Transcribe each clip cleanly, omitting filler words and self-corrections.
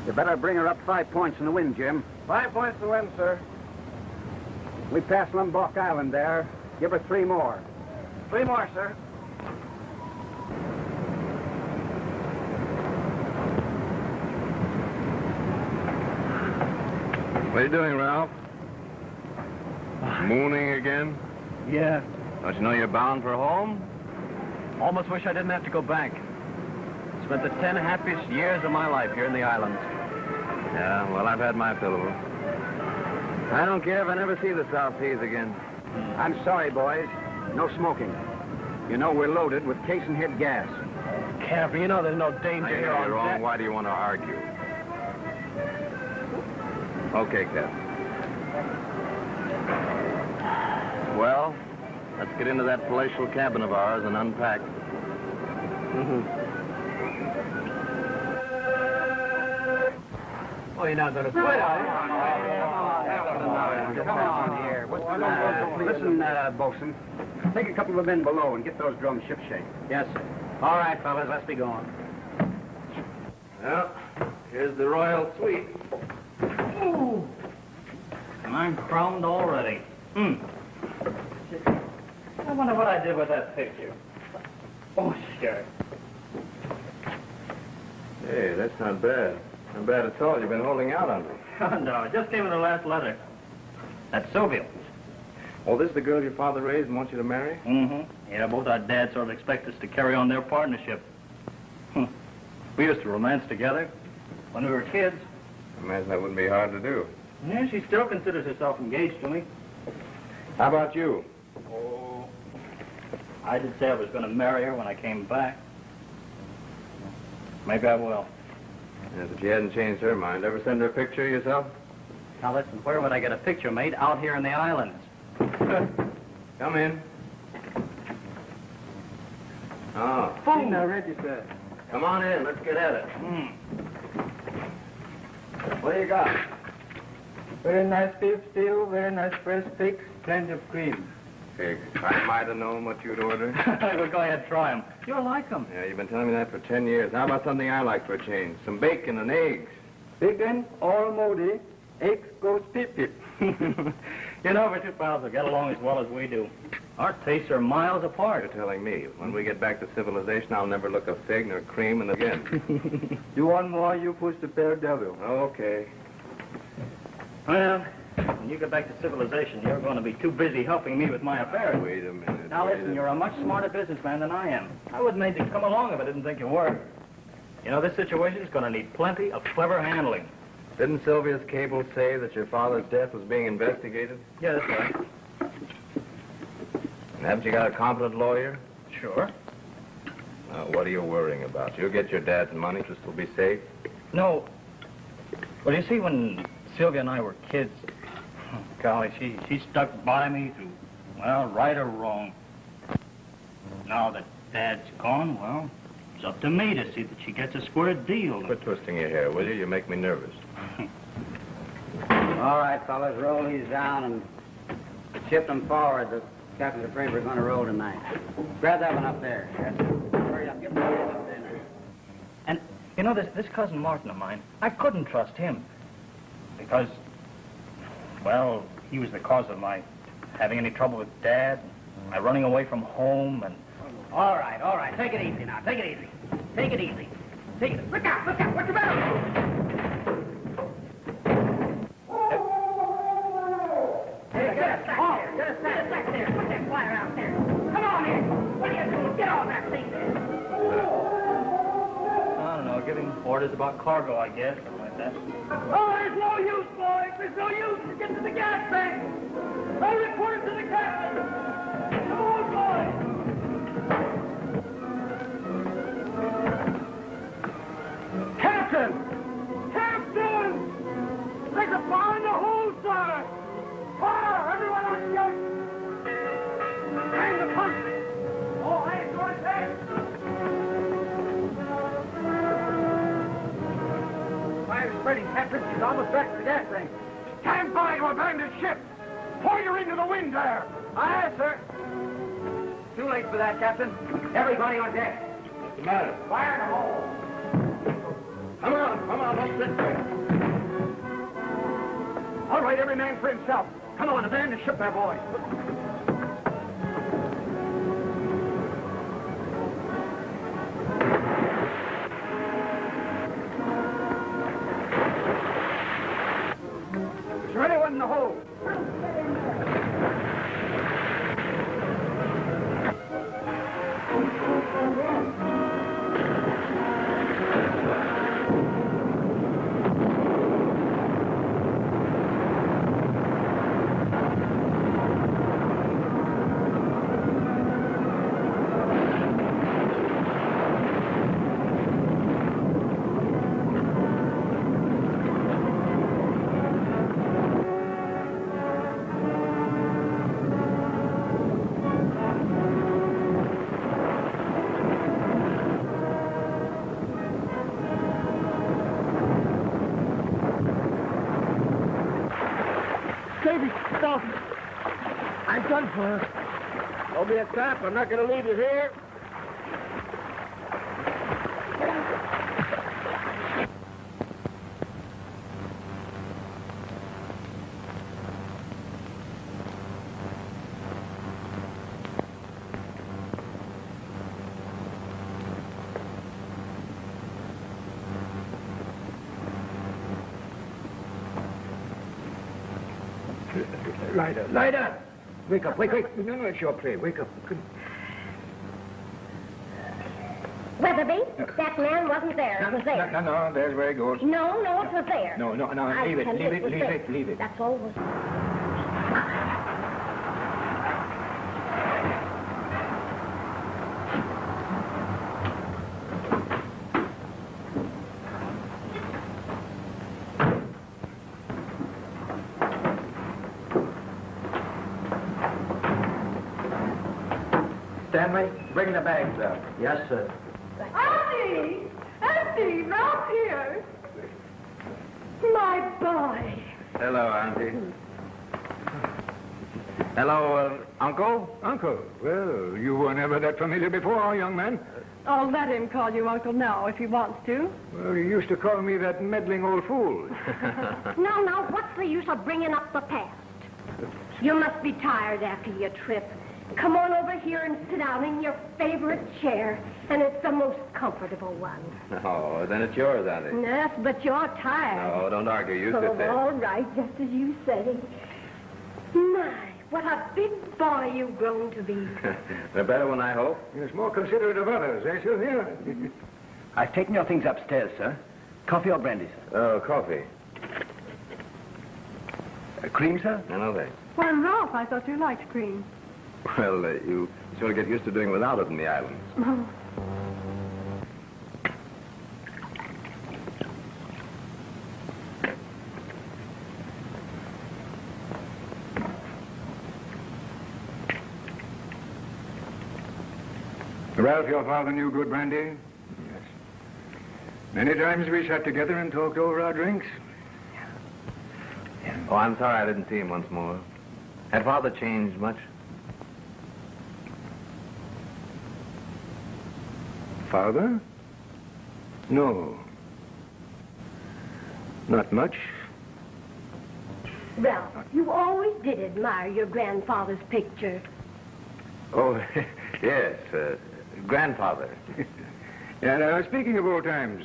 You better bring her up 5 points in the wind, Jim. 5 points to win, sir. We passed Lombok Island there. Give her 3 more. 3 more, sir. What are you doing, Ralph? Mooning again? Yeah. Don't you know you're bound for home? Almost wish I didn't have to go back. Spent the 10 happiest years of my life here in the islands. Yeah, well, I've had my fill of them. I don't care if I never see the South Seas again. I'm sorry, boys. No smoking. You know we're loaded with casing head gas. Careful, you know there's no danger I here know on you're wrong. deck. Why do you want to argue? Okay, Captain. Well, let's get into that palatial cabin of ours and unpack. Oh, you're not going to quit, are you? Come on here. Listen, Bosun. Take a couple of men below and get those drums shipshape. Yes, sir. All right, fellas, let's be going. Well, here's the royal suite. Ooh. I'm chromed already. I wonder what I did with that picture. Oh, sure. Hey, that's not bad. Not bad at all. You've been holding out on me. Oh, no, it just came in the last letter. That's Sylvia. Oh, this is the girl your father raised and wants you to marry? Mm-hmm. Yeah, both our dads sort of expect us to carry on their partnership. We used to romance together when we were kids. I imagine that wouldn't be hard to do. Yeah, she still considers herself engaged to me. How about you? Oh, I did say I was going to marry her when I came back. Maybe I will. Yes, if she hadn't changed her mind, ever send her a picture yourself? Now listen, where would I get a picture made out here in the islands? Come in. Oh. She's not ready, sir. Come on in. Let's get at it. What do you got? Very nice beef stew, very nice fresh pigs, plenty of cream. Pig. I might have known what you'd order. Well, go ahead, try them. You'll like them. Yeah, you've been telling me that for 10 years. How about something I like for a change? Some bacon and eggs. Bacon, all moldy, eggs goes pip-pip. You know, we two pals will get along as well as we do. Our tastes are miles apart. You're telling me. When we get back to civilization, I'll never look a fig nor cream in again. You want more, you push the bear devil. Okay. Well, when you get back to civilization, you're going to be too busy helping me with my affairs. Wait a minute. Now listen, you're a much smarter businessman than I am. I wouldn't make you come along if I didn't think you were. You know, this situation is going to need plenty of clever handling. Didn't Sylvia's cable say that your father's death was being investigated? Yeah, that's right. Haven't you got a competent lawyer? Sure. Now, what are you worrying about? You'll get your dad's money, just will be safe. No. Well, you see, when Sylvia and I were kids, golly, she stuck by me through, well, right or wrong. Now that Dad's gone, well, it's up to me to see that she gets a square deal. Quit twisting your hair, will you? You make me nervous. All right, fellas, roll these down and ship them forward. The captain's afraid we're going to roll tonight. Grab that one up there. Yes. Hurry up, get the man up there. And, you know, this cousin Martin of mine, I couldn't trust him. Because, well, he was the cause of my having any trouble with Dad, my running away from home, and... All right. Take it easy now. Take it easy. Take it easy. Take it. Look out. What's the matter? Hey, get us back there. orders about cargo, I guess, something like that. Oh, there's no use, boys. There's no use to get to the gas tank. I report to the captain. Come on, boys. Captain! Captain! There's a fire in the hold, sir! Fire! Everyone on deck! Hang the pump! All hands on deck! Fire's spreading, Captain. She's almost back to the gas tank. Stand by to abandon ship! Pour her into the wind there! Aye, sir. Too late for that, Captain. Everybody on deck. What's the matter? Fire in the hole! Come on, let's sit there. All right, every man for himself. Come on, abandon ship there, boys. Is there anyone in the hole? Davy, stop. I'm done for. Don't be a trap. I'm not going to leave you here. Lighter! Wake up, wake. No, it's your play. Wake up. Weatherby, that man wasn't there. It was there. No, there's where he goes. No, it was there. No, I leave tell you, was there. it. That's all it was. Stanley, bring the bags up. Yes, sir. Auntie, round here. My boy. Hello, Auntie. Hello, Uncle? Uncle? Well, you were never that familiar before, young man. I'll let him call you Uncle now if he wants to. Well, you used to call me that meddling old fool. Now, what's the use of bringing up the past? You must be tired after your trip. Come on over here and sit down in your favorite chair, and it's the most comfortable one. Oh, then it's yours, Auntie. Yes, but you're tired. Oh, don't argue. You sit there. All right, just as you say. My, what a big boy you've grown to be. The better one, I hope. It's more considerate of others, eh, Sylvia? I've taken your things upstairs, sir. Coffee or brandy, sir? Oh, coffee. Cream, sir? No, thanks. Why, Ralph, I thought you liked cream. Well, you sort of get used to doing without it in the islands. Oh. Ralph, your father knew good brandy? Yes. Many times we sat together and talked over our drinks. Oh, I'm sorry I didn't see him once more. Had Father changed much? Father? No. Not much. Ralph, you always did admire your grandfather's picture. Oh, yes, grandfather. Yeah, now, speaking of old times,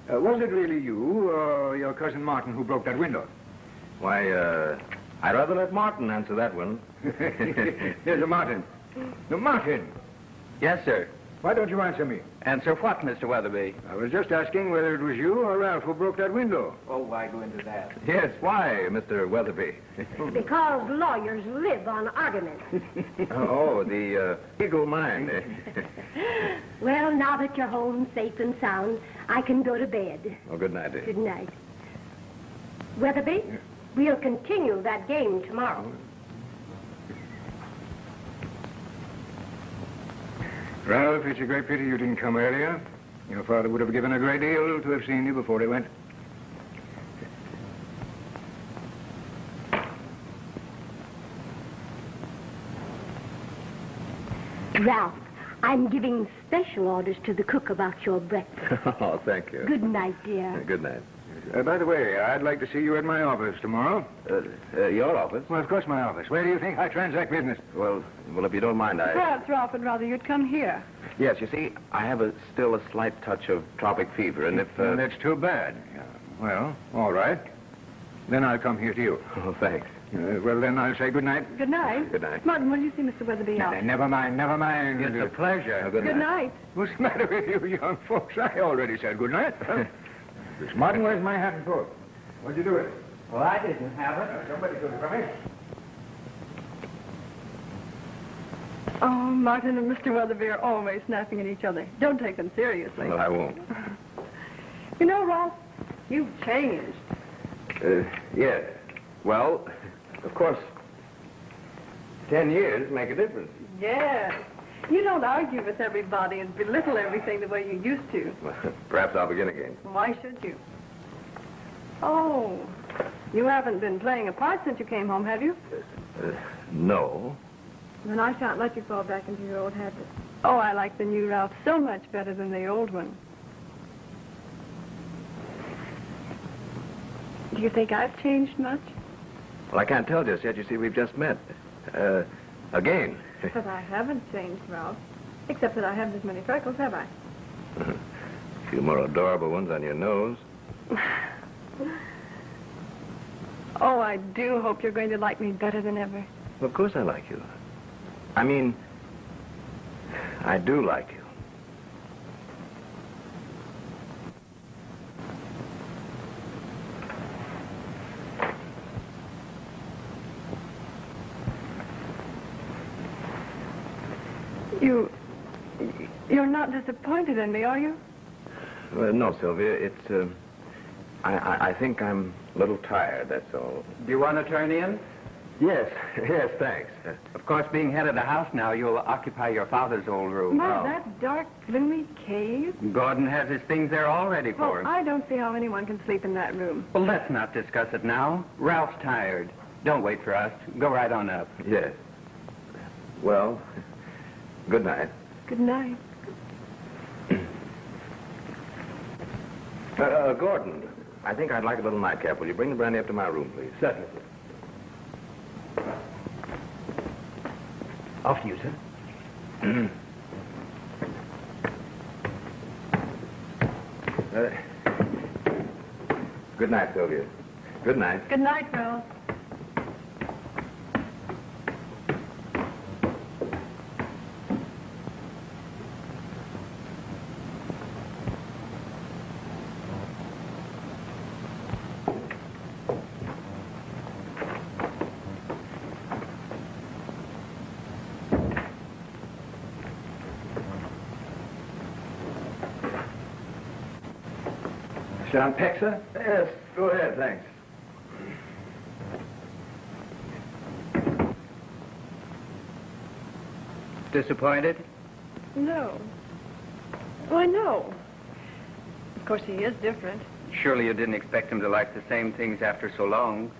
was it really you or your cousin Martin who broke that window? Why, I'd rather let Martin answer that one. Here's a Martin. No, Martin. Yes, sir. Why don't you answer me? Answer what, Mr. Weatherby? I was just asking whether it was you or Ralph who broke that window. Oh, why go into that? Yes, why, Mr. Weatherby? Because lawyers live on arguments. Oh, the legal mind. Well, now that you're home safe and sound, I can go to bed. Oh, good night, dear. Good night. Weatherby, we'll continue that game tomorrow. Ralph, it's a great pity you didn't come earlier. Your father would have given a great deal to have seen you before he went. Ralph, I'm giving special orders to the cook about your breakfast. Oh, thank you. Good night, dear. Good night. By the way, I'd like to see you at my office tomorrow. Your office? Well, of course, my office. Where do you think I transact business? Well, if you don't mind, Perhaps Ralph would rather you'd come here. Yes, you see, I have still a slight touch of tropic fever, and if... Well, that's too bad. Well, all right. Then I'll come here to you. Oh, thanks. Well, then I'll say good night. Good night. Good night. Martin, will you see Mr. Weatherby out? Never mind, never mind. It's a pleasure. Good Good night. What's the matter with you young folks? I already said good night. Miss Martin, where's my hat and coat? What'd you do with it? Well, I didn't have it. Somebody took it from me. Oh, Martin and Mr. Weatherby are always snapping at each other. Don't take them seriously. Well, I won't. You know, Ralph, you've changed. Yes. Well, of course, 10 years make a difference. Yes. You don't argue with everybody and belittle everything the way you used to. Perhaps I'll begin again. Why should you? Oh, you haven't been playing a part since you came home, have you? No. Then I shan't let you fall back into your old habits. Oh, I like the new Ralph so much better than the old one. Do you think I've changed much? Well, I can't tell just yet. You see, we've just met. Again. But I haven't changed, Ralph. Except that I haven't as many freckles, have I? A few more adorable ones on your nose. Oh, I do hope you're going to like me better than ever. Well, of course I like you. I mean, I do like you. You're not disappointed in me, are you? No, Sylvia, it's, I think I'm a little tired, that's all. Do you want to turn in? Yes, yes, thanks. Of course, being head of the house now, you'll occupy your father's old room. My, that dark, gloomy cave? Gordon has his things there all ready for Well, him. I don't see how anyone can sleep in that room. Well, let's not discuss it now. Ralph's tired. Don't wait for us. Go right on up. Yes. Well, good night. Good night. Gordon, I think I'd like a little nightcap. Will you bring the brandy up to my room, please? Certainly. Off to you, sir. Good night, Sylvia. Good night. Good night, Ralph. Sean Pexa? Yes, go ahead, thanks. Disappointed? No. Why, no. Of course, he is different. Surely you didn't expect him to like the same things after so long.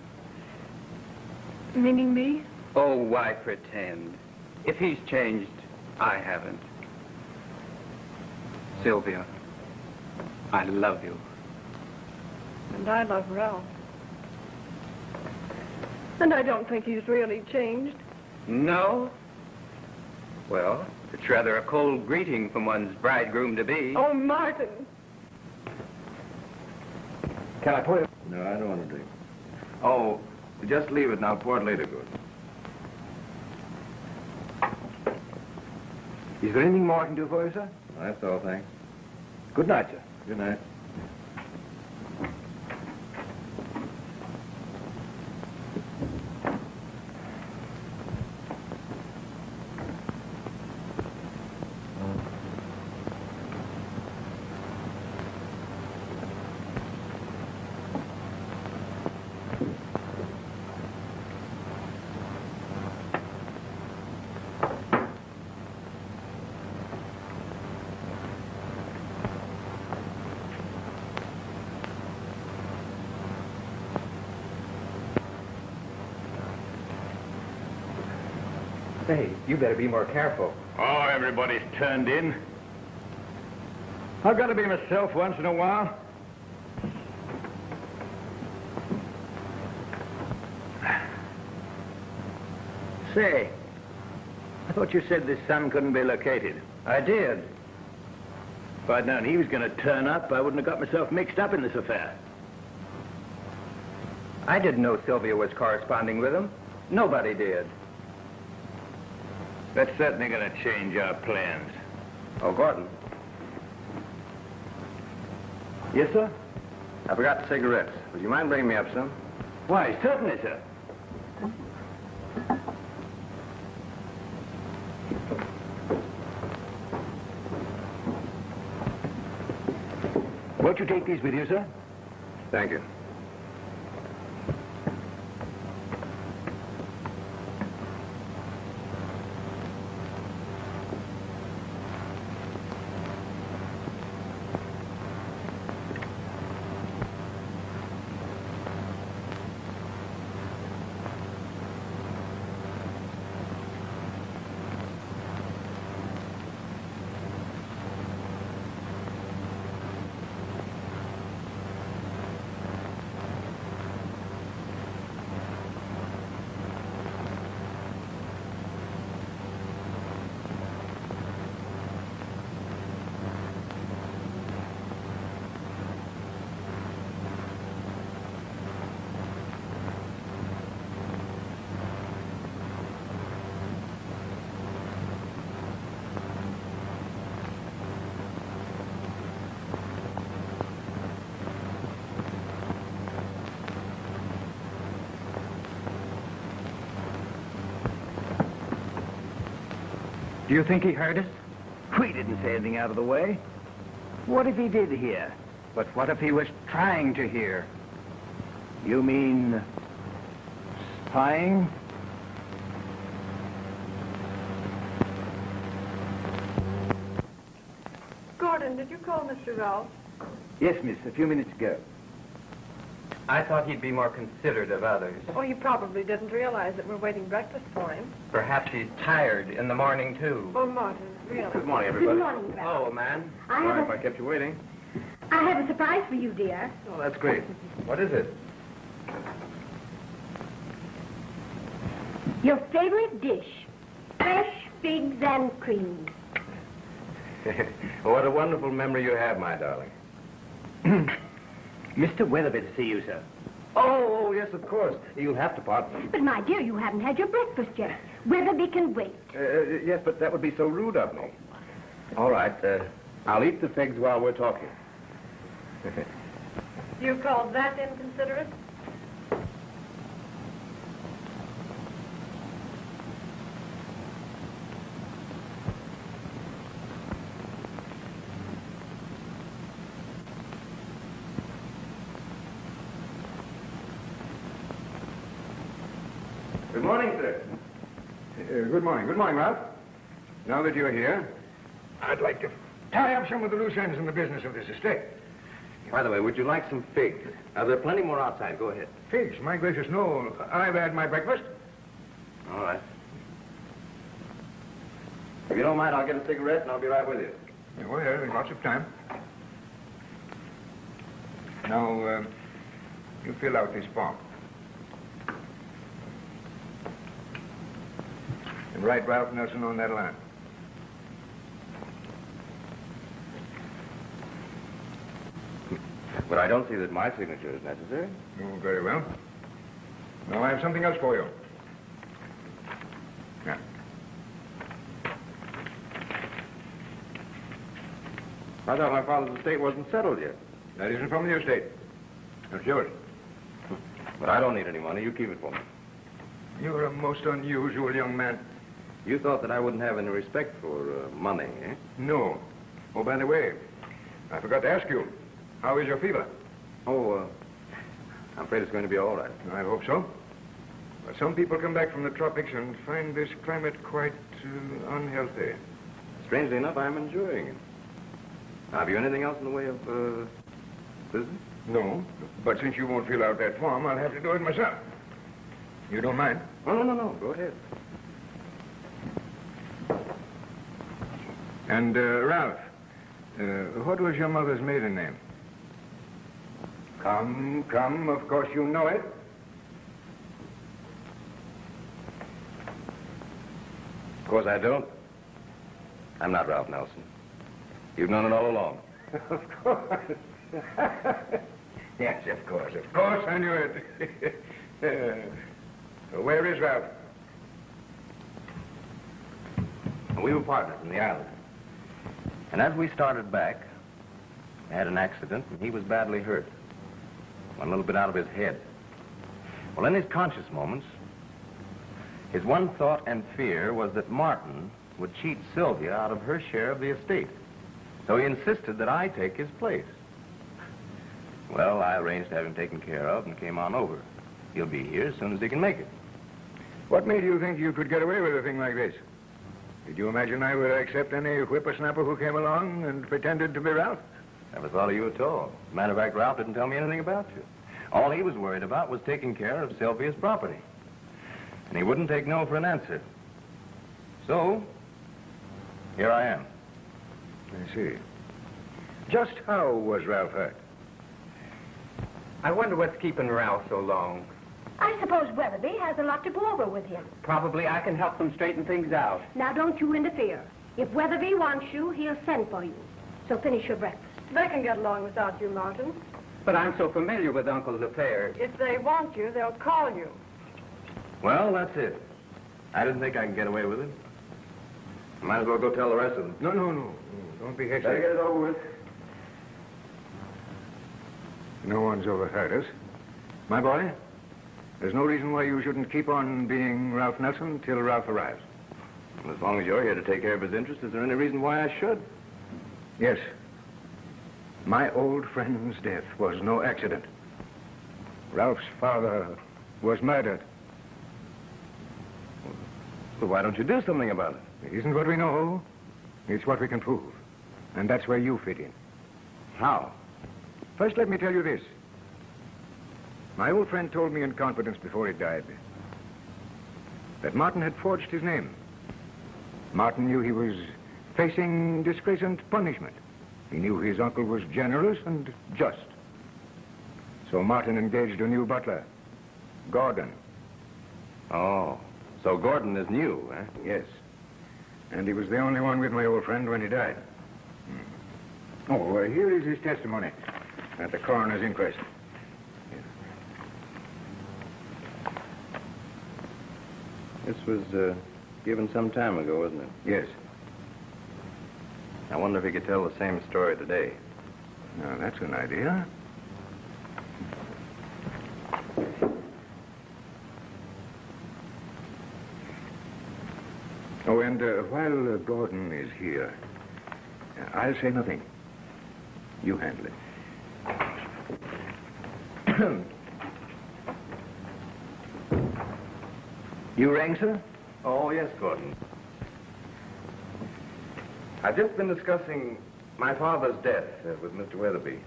Meaning me? Oh, why pretend? If he's changed, I haven't. Sylvia, I love you. And I love Ralph. And I don't think he's really changed. No? Well, it's rather a cold greeting from one's bridegroom-to-be. Oh, Martin. Can I pour it? No, I don't want to drink. Oh, just leave it now. Pour it later, good. Is there anything more I can do for you, sir? That's all, thanks. Good night, sir. Good night. Say, you better be more careful. Oh, everybody's turned in. I've got to be myself once in a while. Say, I thought you said this son couldn't be located. I did. If I'd known he was going to turn up, I wouldn't have got myself mixed up in this affair. I didn't know Sylvia was corresponding with him. Nobody did. That's certainly going to change our plans. Oh, Gordon. Yes, sir? I forgot the cigarettes. Would you mind bringing me up some? Why, certainly, sir. Won't you take these with you, sir? Thank you. Do you think he heard us? We didn't say anything out of the way. What if he did hear? But what if he was trying to hear? You mean spying? Gordon, did you call Mr. Ralph? Yes, miss, a few minutes ago. I thought he'd be more considerate of others. Oh, he probably didn't realize that we're waiting breakfast for him. Perhaps he's tired in the morning, too. Oh, Martin, really? Good morning, everybody. Good morning, Ralph. Oh, man. I Sorry have if I kept you waiting. I have a surprise for you, dear. Oh, that's great. What is it? Your favorite dish, fresh figs and cream. What a wonderful memory you have, my darling. Mr. Weatherby to see you, sir. Oh, yes, of course. You'll have to pardon me. But, my dear, you haven't had your breakfast yet. Weatherby can wait. Yes, but that would be so rude of me. All right, I'll eat the figs while we're talking. You called that inconsiderate? Good morning, sir. Good morning. Good morning, Ralph. Now that you're here, I'd like to tie up some of the loose ends in the business of this estate. By the way, would you like some figs? There are plenty more outside. Go ahead. Figs, my gracious, no. I've had my breakfast. All right. If you don't mind, I'll get a cigarette and I'll be right with you. Oh, yeah, there's lots of time. Now, you fill out this form. And write Ralph Nelson on that line. But I don't see that my signature is necessary. Oh, very well. Now, I have something else for you. Yeah. I thought my father's estate wasn't settled yet. That isn't from the estate. That's yours. But I don't need any money. You keep it for me. You're a most unusual young man. You thought that I wouldn't have any respect for money, eh? No. Oh, by the way, I forgot to ask you. How is your fever? Oh, I'm afraid it's going to be all right. I hope so. But some people come back from the tropics and find this climate quite unhealthy. Strangely enough, I'm enjoying it. Have you anything else in the way of business? No, but since you won't fill out that form, I'll have to do it myself. You don't mind? Oh, no. Go ahead. And, Ralph, what was your mother's maiden name? Come, of course you know it. Of course I don't. I'm not Ralph Nelson. You've known it all along. Of course. Yes, of course. Of course, I knew it. Where is Ralph? We were partners in the island. And as we started back, I had an accident, and he was badly hurt. Went a little bit out of his head. Well, in his conscious moments, his one thought and fear was that Martin would cheat Sylvia out of her share of the estate. So he insisted that I take his place. Well, I arranged to have him taken care of and came on over. He'll be here as soon as he can make it. What made you think you could get away with a thing like this? Did you imagine I would accept any whippersnapper who came along and pretended to be Ralph? Never thought of you at all. As a matter of fact, Ralph didn't tell me anything about you. All he was worried about was taking care of Sylvia's property. And he wouldn't take no for an answer. So, here I am. I see. Just how was Ralph hurt? I wonder what's keeping Ralph so long. I suppose Weatherby has a lot to go over with him. Probably I can help them straighten things out. Now, don't you interfere. If Weatherby wants you, he'll send for you. So finish your breakfast. They can get along without you, Martin. But I'm so familiar with Uncle's affairs. If they want you, they'll call you. Well, that's it. I didn't think I could get away with it. Might as well go tell the rest of them. No. Don't be hasty. Better get it over with. No one's overheard us. My boy, there's no reason why you shouldn't keep on being Ralph Nelson till Ralph arrives. As long as you're here to take care of his interests, is there any reason why I should? Yes. My old friend's death was no accident. Ralph's father was murdered. Well, why don't you do something about it? It isn't what we know. It's what we can prove. And that's where you fit in. How? First, let me tell you this. My old friend told me in confidence before he died that Martin had forged his name. Martin knew he was facing disgrace and punishment. He knew his uncle was generous and just. So Martin engaged a new butler, Gordon. Oh, so Gordon is new, eh? Yes. And he was the only one with my old friend when he died. Oh, here is his testimony at the coroner's inquest. This was given some time ago, wasn't it? Yes. I wonder if he could tell the same story today. Now, that's an idea. Oh, and while Gordon is here, I'll say nothing. You handle it. You rang, sir? Oh, yes, Gordon. I've just been discussing my father's death with Mr. Weatherby.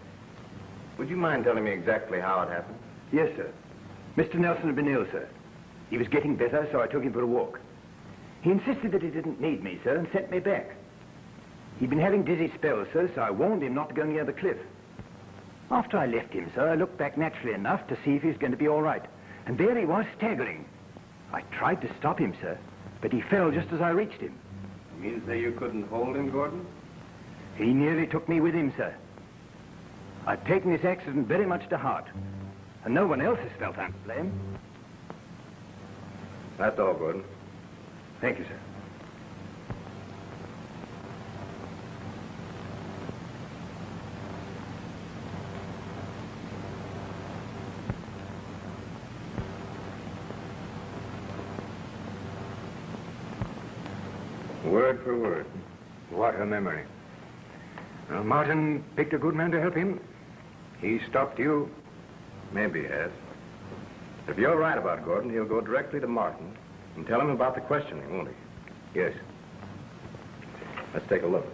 Would you mind telling me exactly how it happened? Yes, sir. Mr. Nelson had been ill, sir. He was getting better, so I took him for a walk. He insisted that he didn't need me, sir, and sent me back. He'd been having dizzy spells, sir, so I warned him not to go near the cliff. After I left him, sir, I looked back naturally enough to see if he was going to be all right. And there he was, staggering. I tried to stop him, sir, but he fell just as I reached him. You mean to say you couldn't hold him, Gordon? He nearly took me with him, sir. I've taken this accident very much to heart, and no one else has felt I'm to blame. That's all, Gordon. Thank you, sir. Word for word. What a memory. Well, Martin picked a good man to help him. He stopped you. Maybe he has. If you're right about Gordon, he'll go directly to Martin and tell him about the questioning, won't he? Yes. Let's take a look.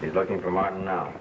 He's looking for Martin now.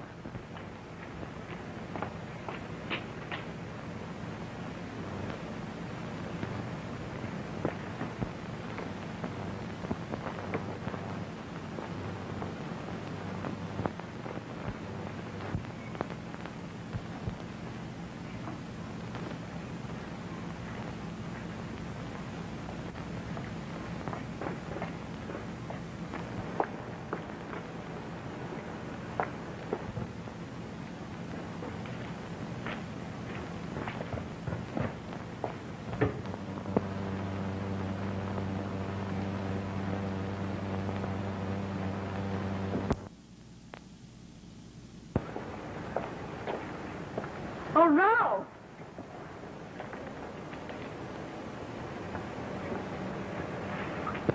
Oh, Ralph!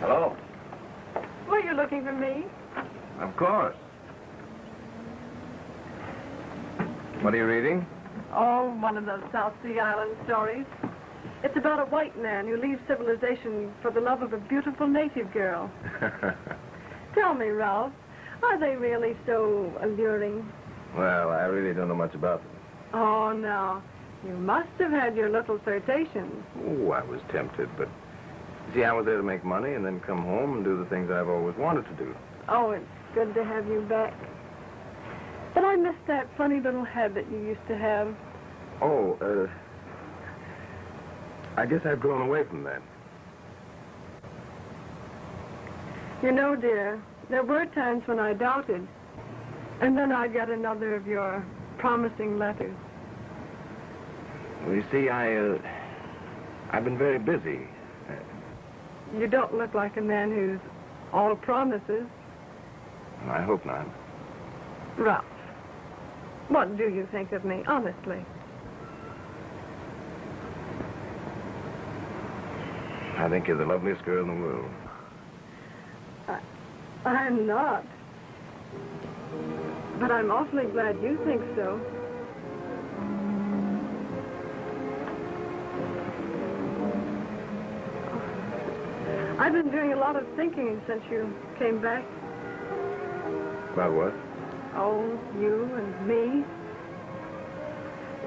Hello. Were you looking for me? Of course. What are you reading? Oh, one of those South Sea Island stories. It's about a white man who leaves civilization for the love of a beautiful native girl. Tell me, Ralph, are they really so alluring? Well, I really don't know much about them. Oh, no. You must have had your little flirtations. Oh, I was tempted, but... See, I was there to make money and then come home and do the things I've always wanted to do. Oh, it's good to have you back. But I miss that funny little head that you used to have. Oh, I guess I've grown away from that. You know, dear, there were times when I doubted. And then I'd get another of your promising letters. Well, you see, I've been very busy. You don't look like a man who's all promises. I hope not. Ralph, what do you think of me, honestly? I think you're the loveliest girl in the world. I'm not. But I'm awfully glad you think so. I've been doing a lot of thinking since you came back. About what? Oh, you and me.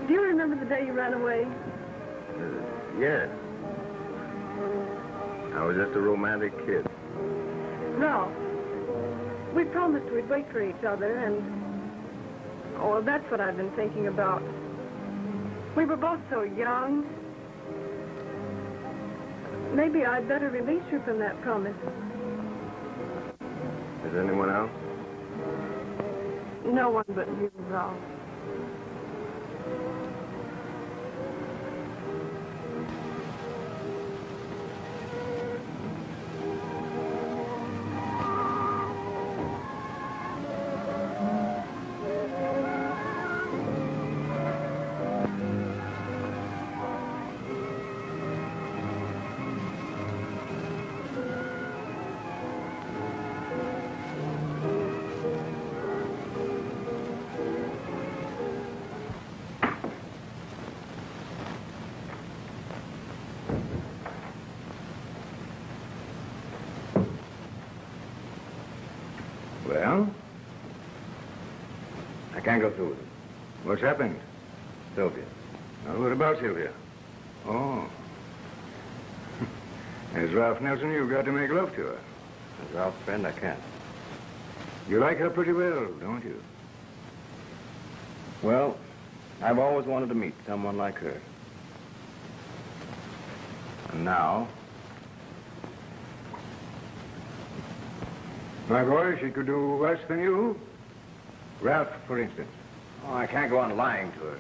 Do you remember the day you ran away? Yes. I was just a romantic kid. Ralph, we promised we'd wait for each other, and... Oh, that's what I've been thinking about. We were both so young. Maybe I'd better release you from that promise. Is there anyone else? No one but you, Ralph. Well? I can't go through with it. What's happened? Sylvia. Oh, what about Sylvia? Oh. As Ralph Nelson, you've got to make love to her. As Ralph's friend, I can't. You like her pretty well, don't you? Well, I've always wanted to meet someone like her. And now... My boy, she could do worse than you. Ralph, for instance. Oh, I can't go on lying to her.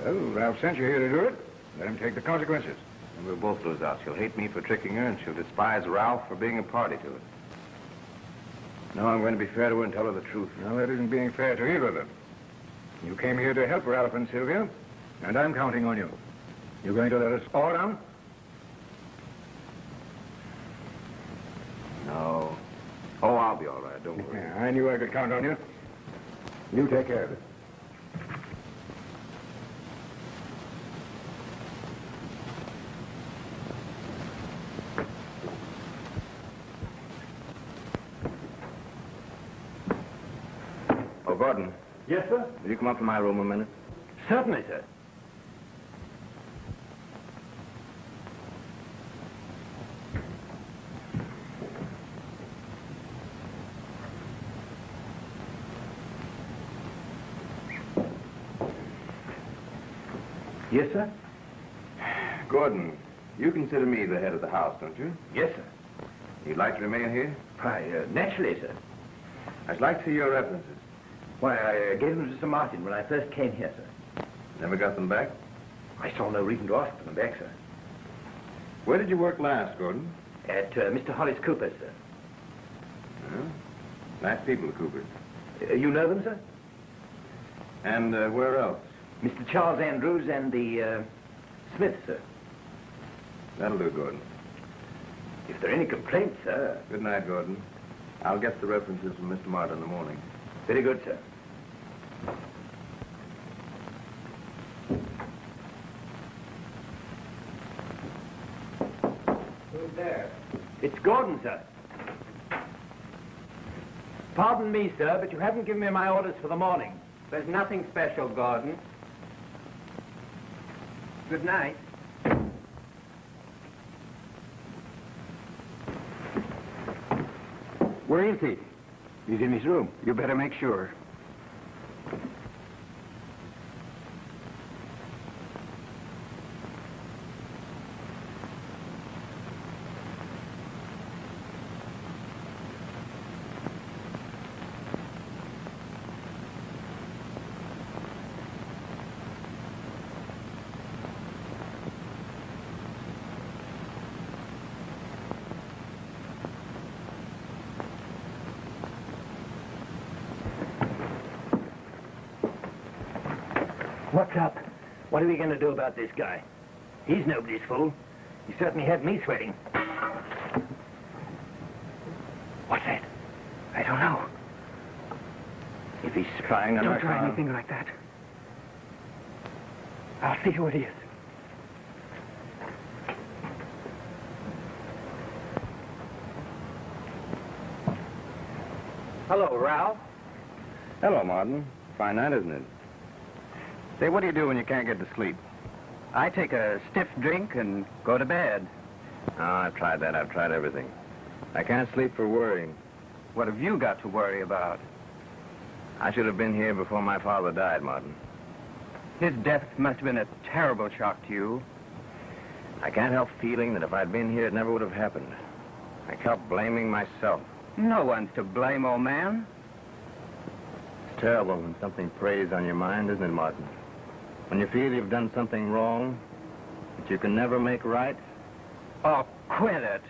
Well, Ralph sent you here to do it. Let him take the consequences. And we'll both lose out. She'll hate me for tricking her, and she'll despise Ralph for being a party to it. No, I'm going to be fair to her and tell her the truth. Well, that isn't being fair to either of them. You came here to help Ralph and Sylvia, and I'm counting on you. You going to let us all down? No. Oh, I'll be all right. Don't worry. Yeah, I knew I could count on you. You take care of it. Oh, Gordon, Yes, sir? will you come up to my room a minute? Certainly, sir. Yes, sir? Gordon, you consider me the head of the house, don't you? Yes, sir. You'd like to remain here? Why, naturally, sir. I'd like to see your references. Why, I gave them to Sir Martin when I first came here, sir. Never got them back? I saw no reason to ask for them back, sir. Where did you work last, Gordon? At Mr. Hollis Cooper's, sir. Huh? Nice people, the Coopers. You know them, sir? And where else? Mr. Charles Andrews and the Smith, sir. That'll do, Gordon. If there are any complaints, sir. Good night, Gordon. I'll get the references from Mr. Martin in the morning. Very good, sir. Who's there? It's Gordon, sir. Pardon me, sir, but you haven't given me my orders for the morning. There's nothing special, Gordon. Good night. Where is he? He's in his room. You better make sure. What's up? What are we going to do about this guy? He's nobody's fool. He certainly had me sweating. What's that? I don't know. If he's spying on our Don't try farm- anything like that. I'll see who it is. Hello, Ralph. Hello, Martin. Fine night, isn't it? Say, what do you do when you can't get to sleep? I take a stiff drink and go to bed. Oh, I've tried that. I've tried everything. I can't sleep for worrying. What have you got to worry about? I should have been here before my father died, Martin. His death must have been a terrible shock to you. I can't help feeling that if I'd been here, it never would have happened. I kept blaming myself. No one's to blame, old man. It's terrible when something preys on your mind, isn't it, Martin? When you feel you've done something wrong that you can never make right. Oh, quit it.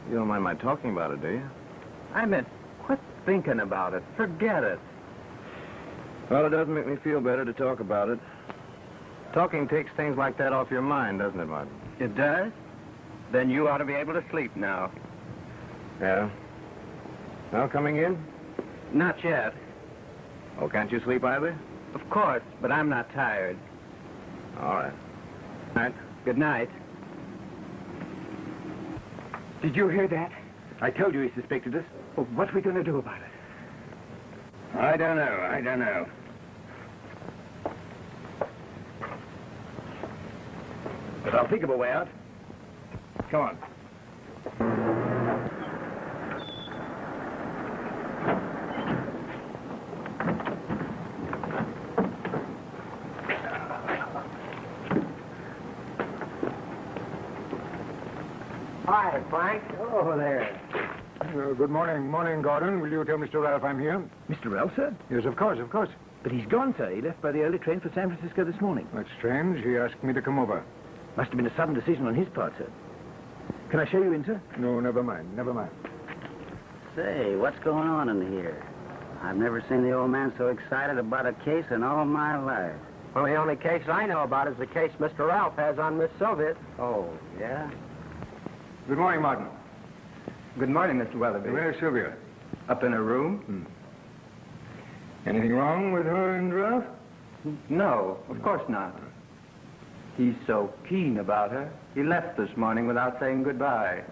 You don't mind my talking about it, do you? I meant, quit thinking about it. Forget it. Well, it doesn't make me feel better to talk about it. Talking takes things like that off your mind, doesn't it, Martin? It does? Then you ought to be able to sleep now. Yeah. Well, coming in? Not yet. Oh, can't you sleep either? Of course, but I'm not tired. All right. Night. Good night. Did you hear that? I told you he suspected us. Well, what are we going to do about it? I don't know. But I'll think of a way out. Come on. Hi, Frank. Oh, there. Good morning. Morning, Gordon. Will you tell Mr. Ralph I'm here? Mr. Ralph, sir? Yes, of course, of course. But he's gone, sir. He left by the early train for San Francisco this morning. That's strange. He asked me to come over. Must have been a sudden decision on his part, sir. Can I show you in, sir? No, never mind, never mind. Say, what's going on in here? I've never seen the old man so excited about a case in all my life. Well, the only case I know about is the case Mr. Ralph has on Miss Sylvia. Oh, yeah? Good morning, Martin. Good morning, Mr. Weatherby. Where's Sylvia? Up in her room? Anything wrong with her and Ralph? No, of course not. He's so keen about her. He left this morning without saying goodbye.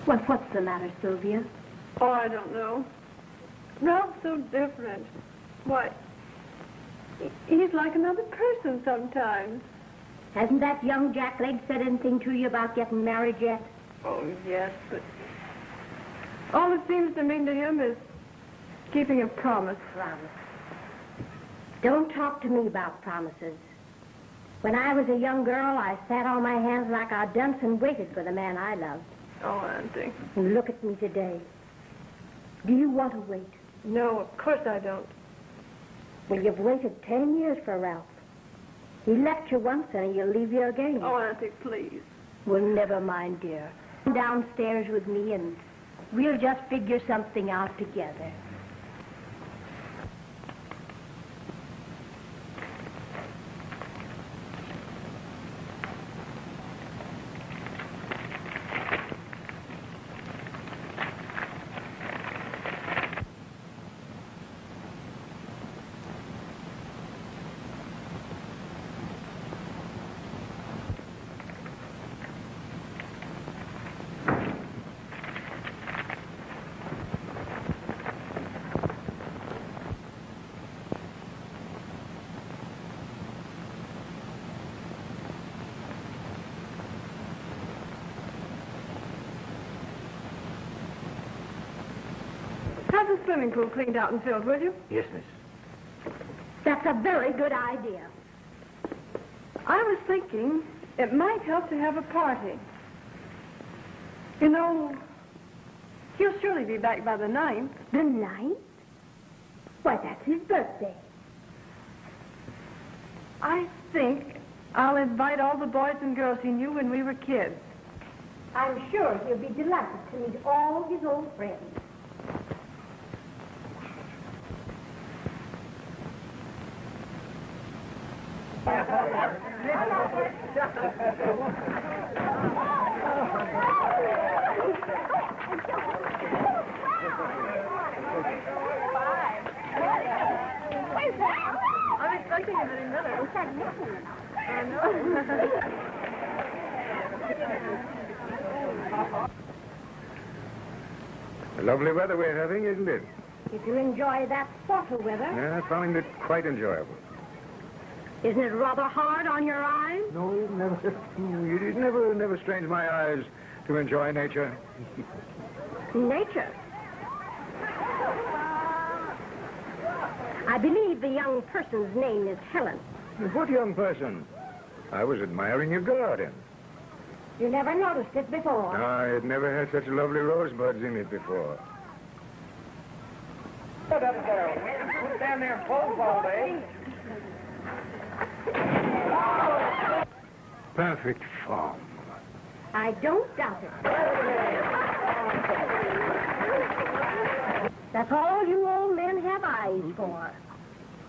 Well, what's the matter, Sylvia? Oh, I don't know. Ralph's so different. Why, he's like another person sometimes. Hasn't that young jackleg said anything to you about getting married yet? Oh, yes, but all it seems to mean to him is keeping a promise. Promise. Don't talk to me about promises. When I was a young girl, I sat on my hands like a dunce and waited for the man I loved. Oh, Auntie. And look at me today. Do you want to wait? No, of course I don't. Well, you've waited 10 years for Ralph. He left you once and he'll leave you again. Oh, Auntie, please. Well, never mind, dear. Come downstairs with me and we'll just figure something out together. Have the swimming pool cleaned out and filled, will you? Yes, miss. That's a very good idea. I was thinking it might help to have a party. You know, he'll surely be back by the 9th. The 9th? Why, that's his birthday. I think I'll invite all the boys and girls he knew when we were kids. I'm sure he'll be delighted to meet all his old friends. I'm expecting him any minute. I know. Lovely weather we're having, isn't it? If you enjoy that sort of weather, Yeah, I found it quite enjoyable. isn't it rather hard on your eyes? No, it never strains my eyes to enjoy nature. Nature. I believe the young person's name is Helen. What young person? I was admiring your garden. You never noticed it before. I had never had such lovely rosebuds in it before. Put down there and pose all day. Perfect form. I don't doubt it. That's all you old men have eyes for.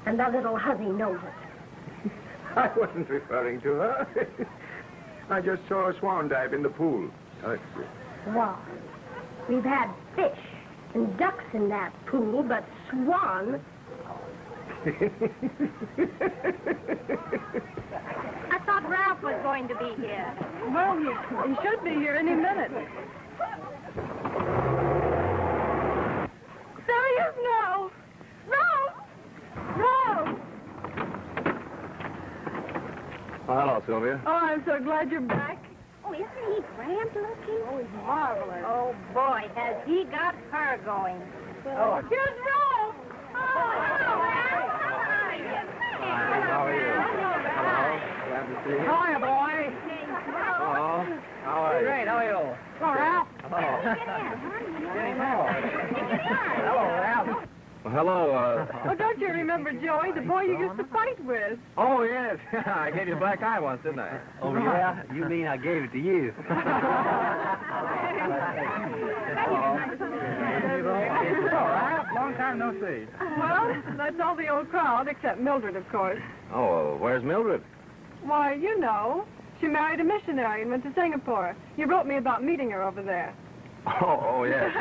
And the little hussy knows it. I wasn't referring to her. I just saw a swan dive in the pool. Why? We've had fish and ducks in that pool, but swans... I thought Ralph was going to be here. Well, he should be here any minute. There he is now. Ralph! Ralph! Oh, hello, Sylvia. Oh, I'm so glad you're back. Oh, isn't he grand looking? Oh, he's marvelous. Oh, boy, has he got her going. Oh, here's Ralph. Oh, hello, How are you? Hello. Glad to see you. Hiya, boy. Hello. How are you? Great, how are you? Hello, Ralph. Hello, Ralph. Well, hello, Oh, don't you remember Joey, the boy you used to fight with? Oh, yes. I gave you a black eye once, didn't I? Oh, yeah? You mean I gave it to you? Long time no see. Well, that's all the old crowd, except Mildred, of course. Oh, well, where's Mildred? Why, you know. She married a missionary and went to Singapore. You wrote me about meeting her over there. Oh, yes.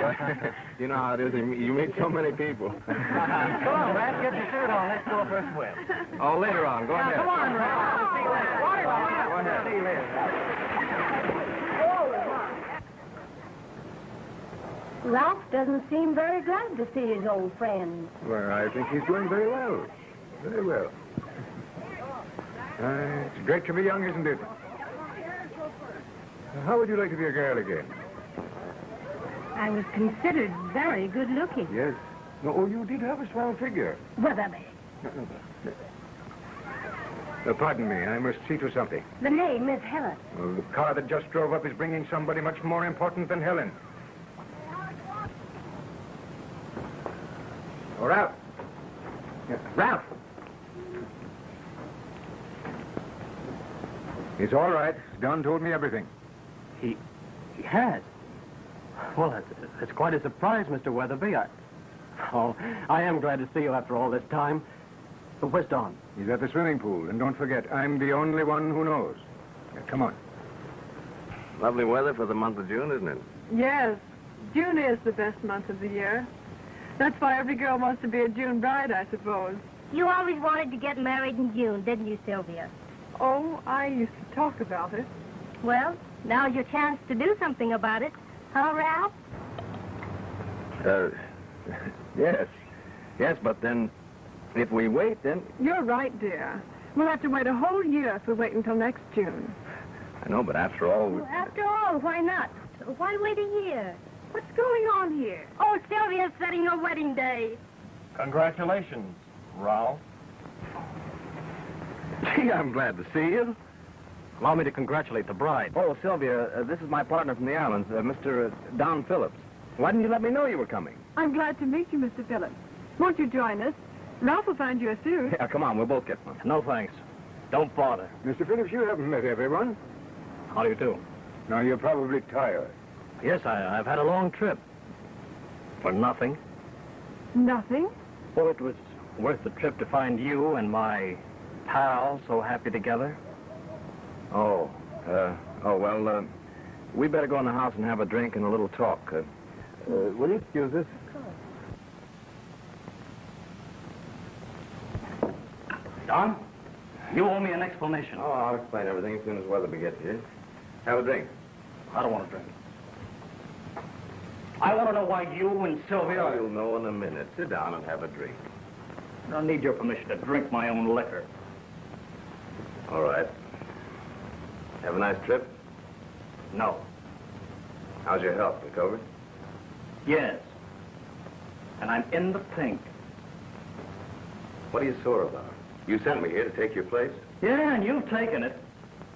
You know how it is. You meet so many people. Come on, Ralph, get your shirt on. Let's go for a swim. Oh, later on. Go ahead. Come on, Ralph. See you later. Go ahead. See you later. Ralph doesn't seem very glad to see his old friend. Well, I think he's doing very well. Very well. It's great to be young, isn't it? How would you like to be a girl again? I was considered very good looking. Yes. No, oh, you did have a swell figure. Weatherby. Pardon me, I must see to something. The name is Helen. Well, the car that just drove up is bringing somebody much more important than Helen. Oh, Ralph. Yeah, Ralph. It's all right. Don told me everything. He has? Well, that's quite a surprise, Mr. Weatherby. I am glad to see you after all this time. But where's Don? He's at the swimming pool. And don't forget, I'm the only one who knows. Yeah, come on. Lovely weather for the month of June, isn't it? Yes, June is the best month of the year. That's why every girl wants to be a June bride, I suppose. You always wanted to get married in June, didn't you, Sylvia? Oh, I used to talk about it. Well, now's your chance to do something about it. Huh, Ralph? Yes. Yes, but then, if we wait, then... You're right, dear. We'll have to wait a whole year if we wait until next June. I know, but after all... Well, after all, why not? Why wait a year? What's going on here? Oh, Sylvia's setting her wedding day. Congratulations, Ralph. Gee, I'm glad to see you. Allow me to congratulate the bride. Oh, Sylvia, this is my partner from the islands, Mr. Don Phillips. Why didn't you let me know you were coming? I'm glad to meet you, Mr. Phillips. Won't you join us? Ralph will find you a suit. Yeah, come on, we'll both get one. No thanks. Don't bother. Mr. Phillips, you haven't met everyone. How do you do? Now, you're probably tired. Yes, I've had a long trip. For nothing. Nothing? Well, it was worth the trip to find you and my pal so happy together. Well, we better go in the house and have a drink and a little talk. Will you excuse us? Don, you owe me an explanation. Oh, I'll explain everything as soon as Weatherby gets here. Have a drink. I don't want to drink. I want to know why you and Sylvia... Oh, you'll know in a minute. Sit down and have a drink. I don't need your permission to drink my own liquor. All right. Have a nice trip? No. How's your health? Recovered? Yes. And I'm in the pink. What are you sore about? You sent me here to take your place? Yeah, and you've taken it.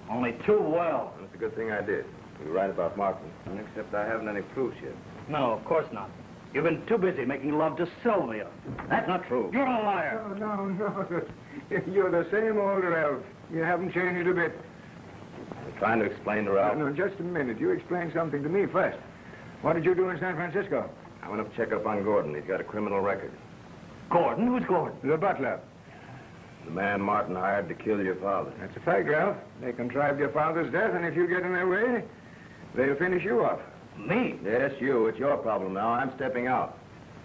Only too well. That's a good thing I did. You were right about Martin. Except I haven't any proofs yet. No, of course not. You've been too busy making love to Sylvia. That's not true. You're a liar. Oh, no. You're the same old Ralph. You haven't changed a bit. I'm trying to explain to Ralph. No, just a minute. You explain something to me first. What did you do in San Francisco? I went up to check up on Gordon. He's got a criminal record. Gordon? Who's Gordon? The butler. The man Martin hired to kill your father. That's a fact, Ralph. They contrived your father's death, and if you get in their way, they'll finish you off. Me? Yes, you. It's your problem now. I'm stepping out.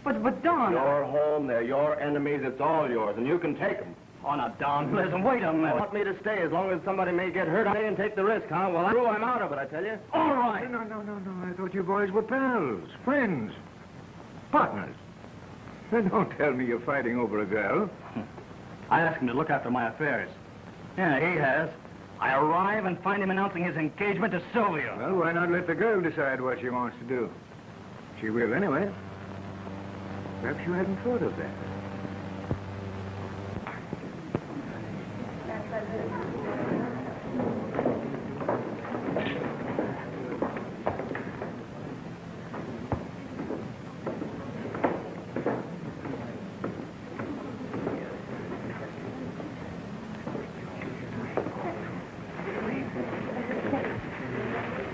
But Don... Your home, they're your enemies. It's all yours, and you can take them. Oh, now, Don, listen, wait a minute. You want me to stay as long as somebody may get hurt? I and take the risk, huh? Well, I'm out of it, I tell you. All right. No. I thought you boys were pals, friends, partners. Don't tell me you're fighting over a girl. I asked him to look after my affairs. Yeah, he has. I arrive and find him announcing his engagement to Sylvia. Well, why not let the girl decide what she wants to do? She will anyway. Perhaps you hadn't thought of that.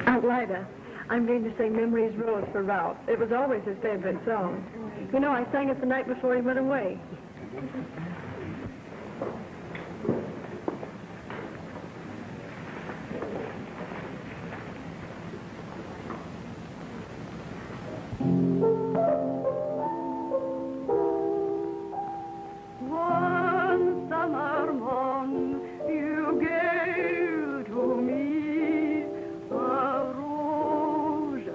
Aunt Lida, I'm going to sing Memories Rose for Ralph. It was always his favorite song. You know, I sang it the night before he went away. One summer morn you gave to me a rose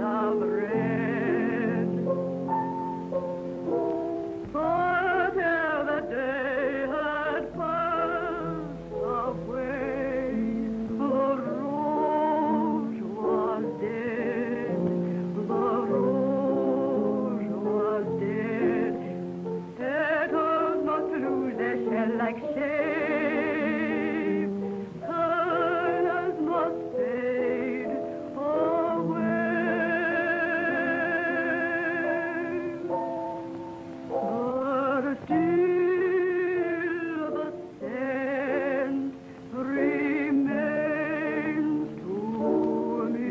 of red. But ere the day had passed away, the rose was dead. The rose was dead. Petals must lose their shell-like shape. Colors must fade away. But still the scent remains to me.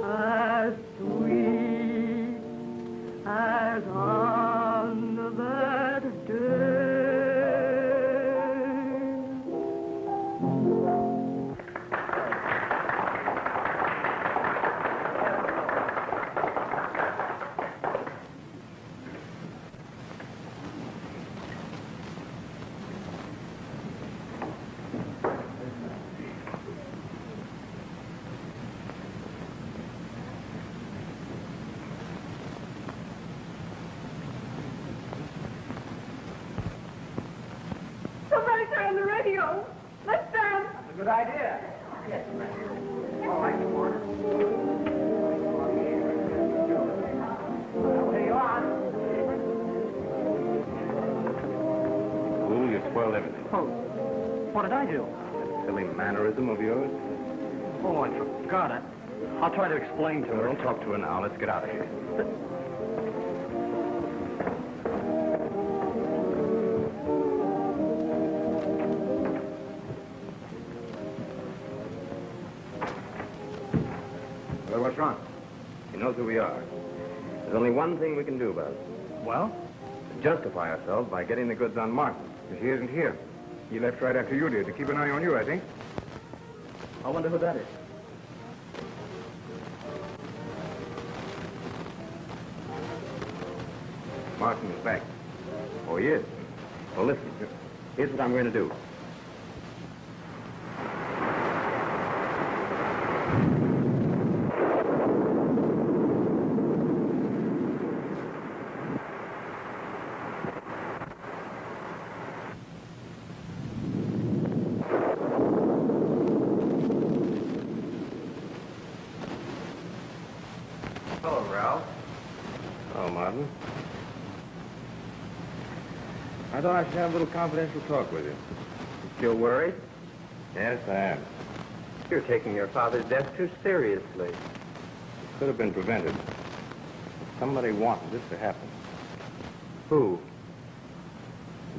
As sweet as on that day. Somebody turn on the radio. Let's dance. Good idea. All right, Warner. Well, here you are. Fool, you spoiled everything. Oh, what did I do? That silly mannerism of yours. Oh, I forgot it. I'll try to explain to Well, her. don't talk to her now. Let's get out of here. Well, what's wrong? He knows who we are. There's only one thing we can do about it. Well? Justify ourselves by getting the goods on Martin. But he isn't here. He left right after you did to keep an eye on you, I think. I wonder who that is. Martin is back. Oh, he is? Well, listen. Here's what I'm going to do. Hello, Ralph. Oh, Martin. I thought I should have a little confidential talk with you. Still worried? Yes, I am. You're taking your father's death too seriously. It could have been prevented. Somebody wanted this to happen. Who?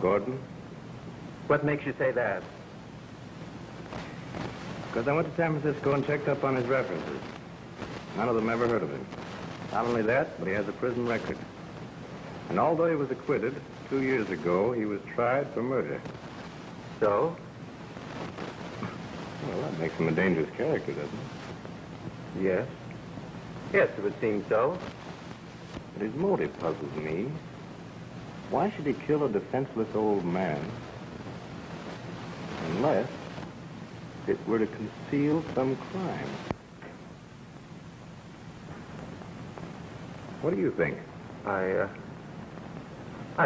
Gordon? What makes you say that? Because I went to San Francisco and checked up on his references. None of them ever heard of him. Not only that, but he has a prison record. And although he was acquitted, 2 years ago, he was tried for murder. So? Well, that makes him a dangerous character, doesn't it? Yes. Yes, it would seem so. But his motive puzzles me. Why should he kill a defenseless old man? Unless it were to conceal some crime. What do you think? I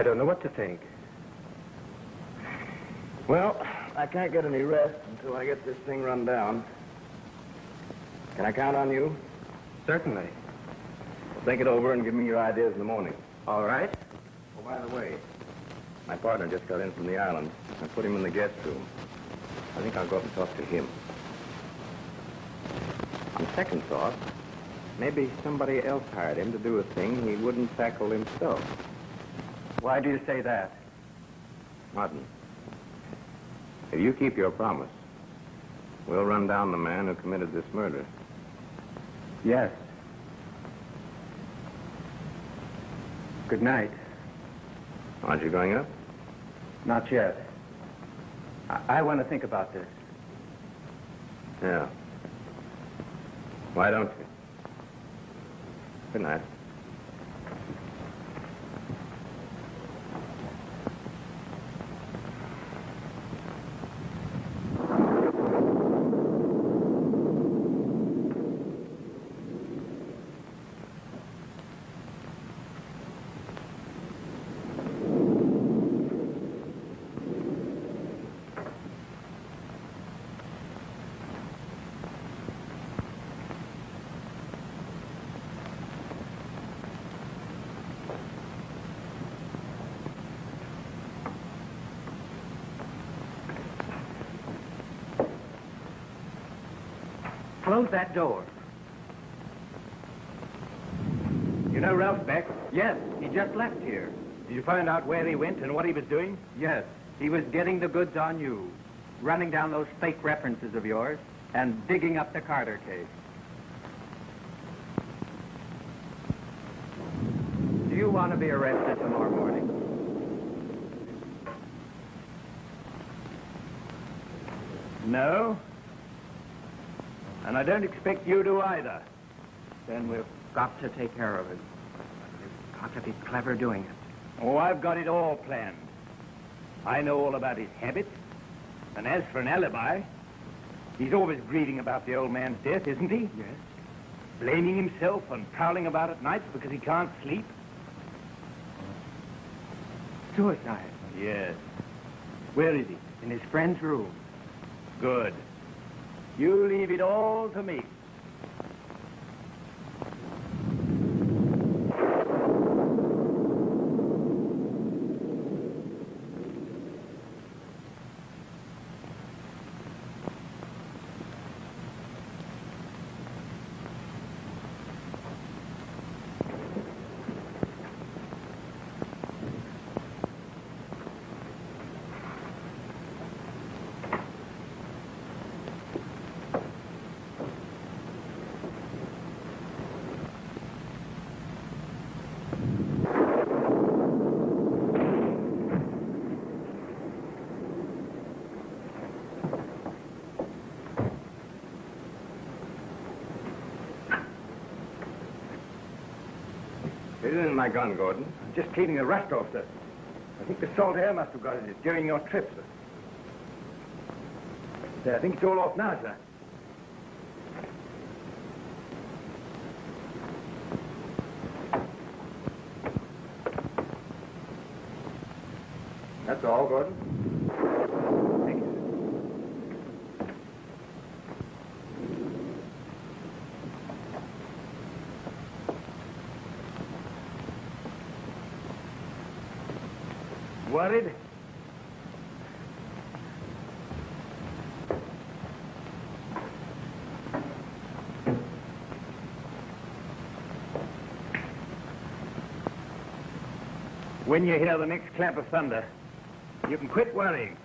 don't know what to think. Well, I can't get any rest until I get this thing run down. Can I count on you? Certainly. Well, think it over and give me your ideas in the morning. All right. Oh, by the way, my partner just got in from the island. I put him in the guest room. I think I'll go up and talk to him. On second thought, maybe somebody else hired him to do a thing he wouldn't tackle himself. Why do you say that? Martin, if you keep your promise, we'll run down the man who committed this murder. Yes. Good night. Aren't you going up? Not yet. I want to think about this. Yeah. Why don't you? Good night. Close that door. You know Ralph Beck? Yes, he just left here. Did you find out where he went and what he was doing? Yes, he was getting the goods on you, running down those fake references of yours, and digging up the Carter case. Do you want to be arrested tomorrow morning? No. And I don't expect you to either. Then we've got to take care of it. We've got to be clever doing it. Oh, I've got it all planned. I know all about his habits. And as for an alibi, he's always grieving about the old man's death, isn't he? Yes. Blaming himself and prowling about at nights because he can't sleep. Suicide. Yes. Where is he? In his friend's room. Good. You leave it all to me. It isn't my gun, Gordon. Just cleaning the rust off, sir. I think the salt air must have got it during your trip, sir. I think it's all off now, sir. That's all, Gordon? Thank you, sir. Worried? When you hear the next clap of thunder, you can quit worrying.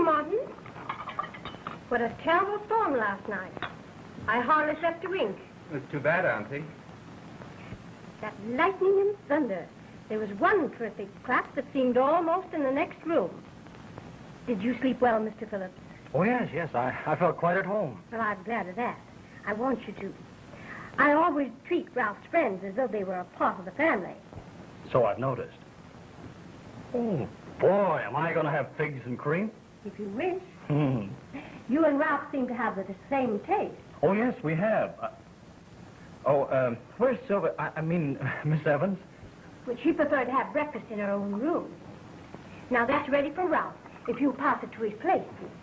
Martin, what a terrible storm last night. I hardly slept a wink. It's too bad, Auntie. That lightning and thunder. There was one terrific crack that seemed almost in the next room. Did you sleep well, Mr. Phillips? Oh, yes. I felt quite at home. Well, I'm glad of that. I want you to. I always treat Ralph's friends as though they were a part of the family. So I've noticed. Oh, boy, am I going to have figs and cream? If you wish. You and Ralph seem to have the same taste. Oh, yes, we have. Where's Sylvia? I mean, Miss Evans? Well, she preferred to have breakfast in her own room. Now, that's ready for Ralph, if you'll pass it to his place.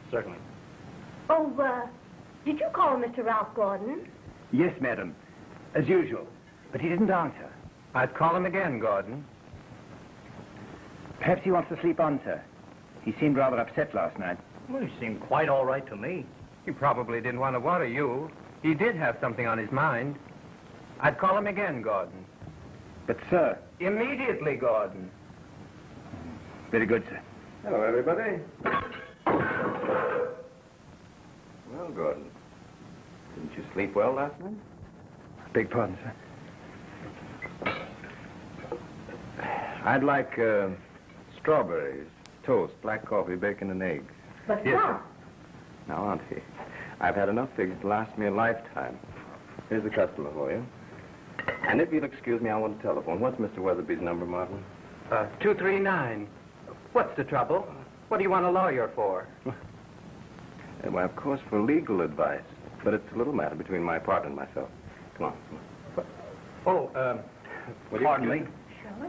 Certainly. Oh, did you call Mr. Ralph Gordon? Yes, madam. As usual. But he didn't answer. I'd call him again, Gordon. Perhaps he wants to sleep on, sir. He seemed rather upset last night. Well, he seemed quite all right to me. He probably didn't want to worry you. He did have something on his mind. I'd call him again, Gordon. But, sir... Immediately, Gordon. Very good, sir. Hello, everybody. Well, Gordon, didn't you sleep well last night? Beg pardon, sir. I'd like strawberries, toast, black coffee, bacon, and eggs. But Yes, Ralph. Now, Auntie, I've had enough figs to last me a lifetime. Here's the customer for you. And if you'll excuse me, I want to telephone. What's Mr. Weatherby's number, Martin? 239. What's the trouble? What do you want a lawyer for? Well, of course, for legal advice. But it's a little matter between my partner and myself. Come on. Oh, pardon me. Shall we?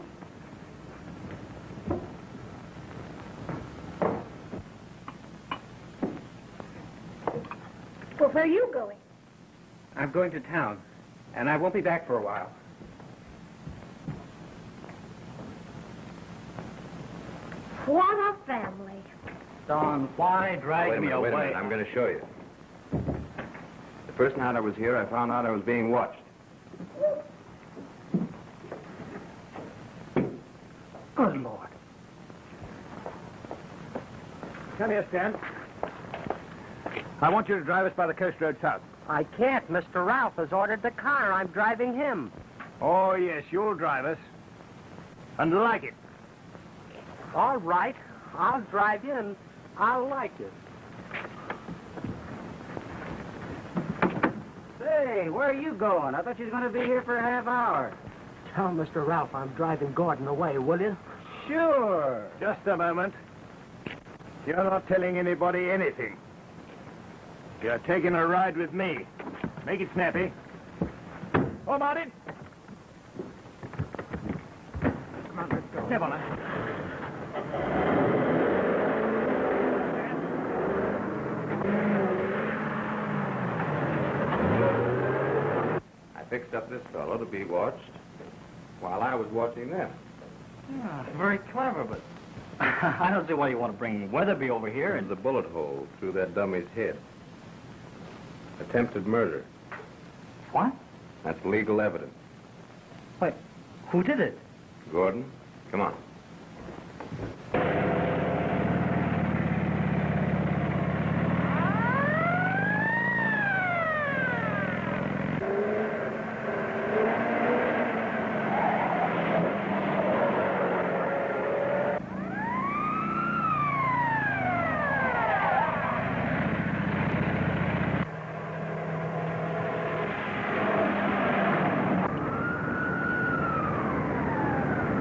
Well, where are you going? I'm going to town, and I won't be back for a while. What a family. Don, why drag me away? Wait a minute. I'm going to show you. The first night I was here, I found out I was being watched. Good Lord. Come here, Stan. I want you to drive us by the coast road south. I can't. Mr. Ralph has ordered the car. I'm driving him. Oh, yes, you'll drive us. And like it. All right. I'll drive you, and I'll like it. Say, where are you going? I thought you were going to be here for a half hour. Tell Mr. Ralph I'm driving Gordon away, will you? Sure. Just a moment. You're not telling anybody anything. You're taking a ride with me. Make it snappy. Oh, Martin. Come on, let's go. Step on it. I fixed up this fellow to be watched while I was watching them. Yeah, very clever, but I don't see why you want to bring Weatherby over here and... There's a bullet hole through that dummy's head. Attempted murder. What? That's legal evidence. Wait, who did it? Gordon, come on.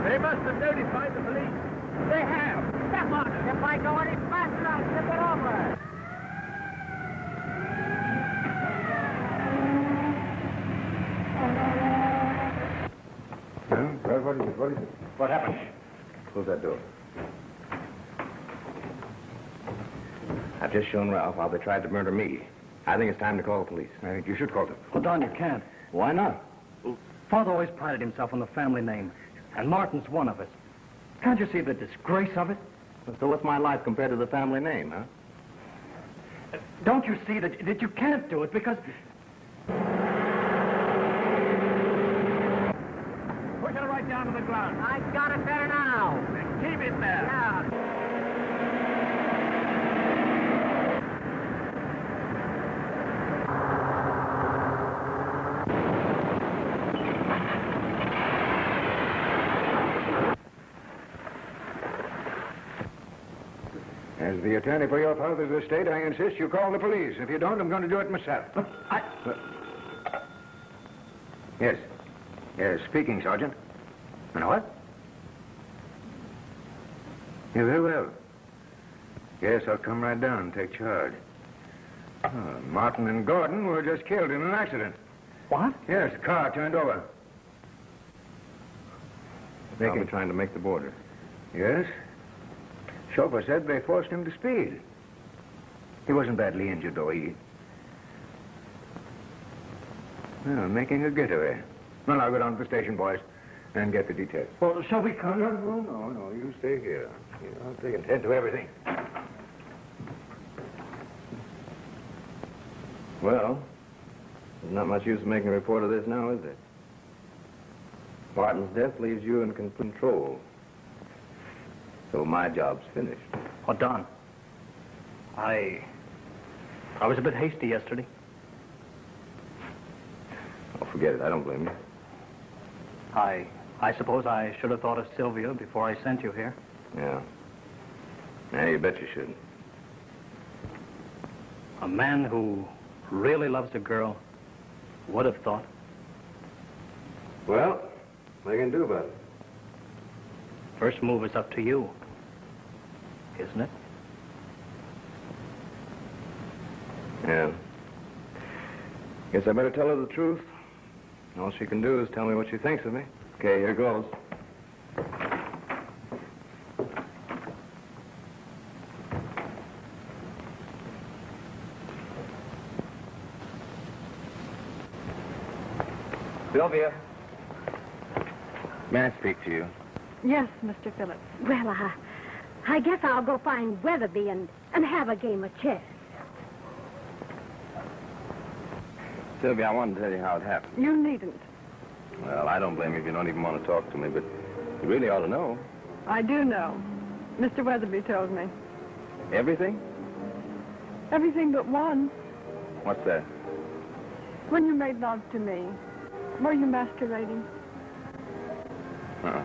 They must have notified the police. They have. Step on it. If I go any faster, I'll tip it over. What is it? What is it? What happened? Close that door. I've just shown Ralph how they tried to murder me. I think it's time to call the police. I think you should call them. Well, Don, you can't. Why not? Father always prided himself on the family name, and Martin's one of us. Can't you see the disgrace of it? So what's my life compared to the family name, huh? Don't you see that you can't do it because... Push it right down to the ground. I got it there now. Keep it there. Yeah. As the attorney for your father's estate, I insist you call the police. If you don't, I'm going to do it myself. Yes. Yes, speaking, Sergeant. And what? Yeah, very well. Yes, I'll come right down and take charge. Martin and Gordon were just killed in an accident. What? Yes, the car turned over. They were trying to make the border. Yes? Chauffeur said they forced him to speed. He wasn't badly injured, though. Making a getaway. Well, I'll go down to the station, boys, and get the details. Well, shall we come? No, you stay here. I'll take attend to everything. Well, there's not much use in making a report of this now, is there? Martin's death leaves you in control. So my job's finished. Oh, Don, I was a bit hasty yesterday. Oh, forget it. I don't blame you. I suppose I should have thought of Sylvia before I sent you here. Yeah. Yeah, you bet you should. A man who really loves a girl would have thought. Well, what are you going to do about it? First move is up to you, isn't it? Yeah. Guess I better tell her the truth. All she can do is tell me what she thinks of me. Okay, here goes. Sylvia. May I speak to you? Yes, Mr. Phillips. Well, I guess I'll go find Weatherby and have a game of chess. Sylvia, I wanted to tell you how it happened. You needn't. Well, I don't blame you if you don't even want to talk to me, but you really ought to know. I do know. Mr. Weatherby told me. Everything? Everything but one. What's that? When you made love to me, were you masquerading? Huh.